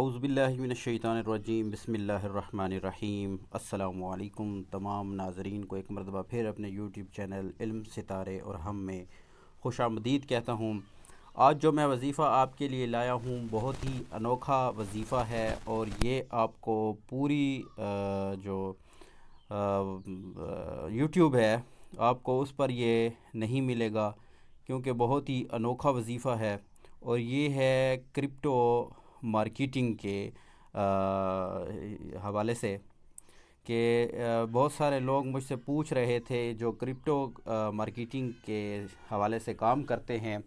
اعوذ باللہ من الشیطان الرجیم، بسم اللہ الرحمن الرحیم۔ السلام علیکم تمام ناظرین کو ایک مرتبہ پھر اپنے یوٹیوب چینل علم ستارے اور ہم میں خوش آمدید کہتا ہوں۔ آج جو میں وظیفہ آپ کے لیے لایا ہوں بہت ہی انوکھا وظیفہ ہے، اور یہ آپ کو پوری جو یوٹیوب ہے آپ کو اس پر یہ نہیں ملے گا، کیونکہ بہت ہی انوکھا وظیفہ ہے، اور یہ ہے کرپٹو مارکیٹنگ کے حوالے سے کہ بہت سارے لوگ مجھ سے پوچھ رہے تھے جو کرپٹو مارکیٹنگ کے حوالے سے کام کرتے ہیں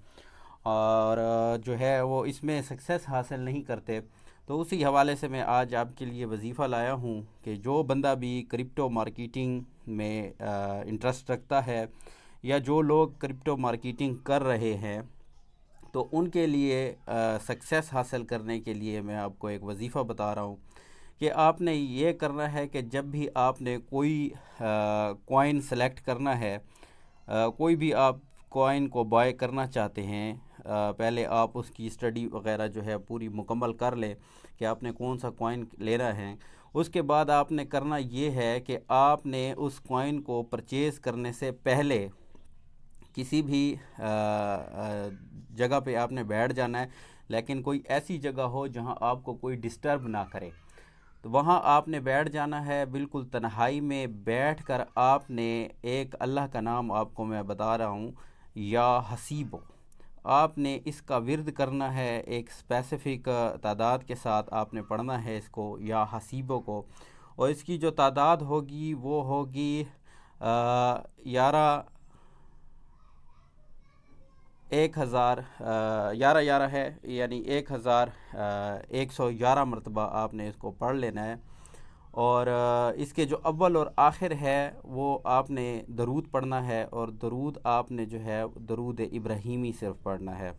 اور جو ہے وہ اس میں سکسیس حاصل نہیں کرتے، تو اسی حوالے سے میں آج آپ کے لیے وظیفہ لایا ہوں کہ جو بندہ بھی کرپٹو مارکیٹنگ میں انٹرسٹ رکھتا ہے یا جو لوگ کرپٹو مارکیٹنگ کر رہے ہیں تو ان کے لیے سکسیس حاصل کرنے کے لیے میں آپ کو ایک وظیفہ بتا رہا ہوں کہ آپ نے یہ کرنا ہے کہ جب بھی آپ نے کوئی کوائن سلیکٹ کرنا ہے، کوئی بھی آپ کوائن کو بائی کرنا چاہتے ہیں، پہلے آپ اس کی اسٹڈی وغیرہ جو ہے پوری مکمل کر لیں کہ آپ نے کون سا کوائن لینا ہے۔ اس کے بعد آپ نے کرنا یہ ہے کہ آپ نے اس کوائن کو پرچیز کرنے سے پہلے کسی بھی جگہ پہ آپ نے بیٹھ جانا ہے، لیکن کوئی ایسی جگہ ہو جہاں آپ کو کوئی ڈسٹرب نہ کرے، تو وہاں آپ نے بیٹھ جانا ہے۔ بالکل تنہائی میں بیٹھ کر آپ نے ایک اللہ کا نام آپ کو میں بتا رہا ہوں، یا حسیبو، آپ نے اس کا ورد کرنا ہے، ایک اسپیسیفک تعداد کے ساتھ آپ نے پڑھنا ہے اس کو، یا حسیبو کو، اور اس کی جو تعداد ہوگی وہ ہوگی 11 ہے، یعنی 1111 مرتبہ آپ نے اس کو پڑھ لینا ہے، اور اس کے جو اول اور آخر ہے وہ آپ نے درود پڑھنا ہے، اور درود آپ نے جو ہے درود ابراہیمی صرف پڑھنا ہے۔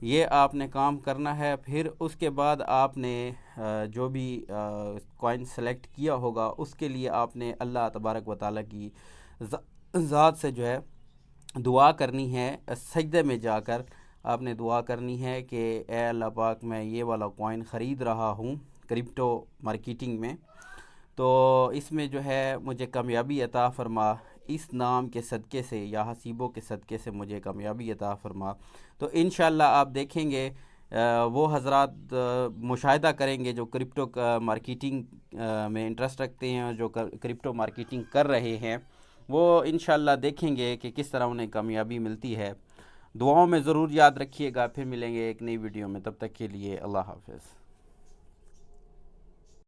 یہ آپ نے کام کرنا ہے۔ پھر اس کے بعد آپ نے جو بھی کوائن سلیکٹ کیا ہوگا اس کے لیے آپ نے اللہ تبارک و تعالیٰ کی ذات سے جو ہے دعا کرنی ہے، سجدے میں جا کر آپ نے دعا کرنی ہے کہ اے اللہ پاک، میں یہ والا کوائن خرید رہا ہوں کرپٹو مارکیٹنگ میں، تو اس میں جو ہے مجھے کامیابی عطا فرما، اس نام کے صدقے سے یا حسیبوں کے صدقے سے مجھے کامیابی عطا فرما۔ تو انشاءاللہ آپ دیکھیں گے وہ حضرات مشاہدہ کریں گے جو کرپٹو مارکیٹنگ میں انٹرسٹ رکھتے ہیں اور جو کرپٹو مارکیٹنگ کر رہے ہیں، وہ انشاءاللہ دیکھیں گے کہ کس طرح انہیں کامیابی ملتی ہے۔ دعاؤں میں ضرور یاد رکھیے گا۔ پھر ملیں گے ایک نئی ویڈیو میں، تب تک کے لیے اللہ حافظ۔